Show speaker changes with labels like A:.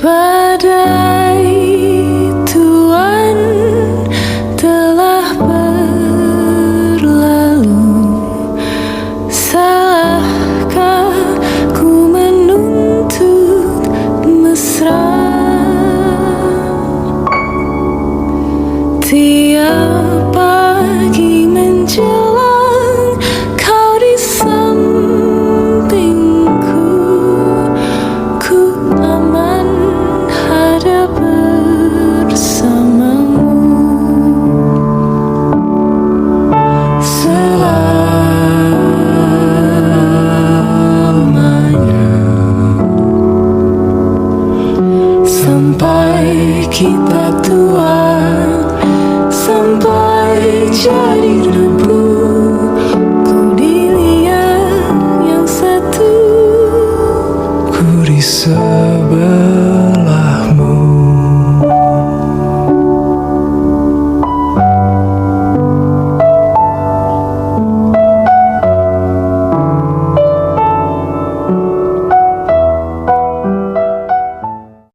A: Badai tuan telah berlalu. Salahkah ku menuntut mesra? Tiap pagi menjelang kau di sampingku, ku aman ada bersamamu. Selamanya sampai kita tua, sampai jadi debu, ku dilihat yang satu, ku di sebelah.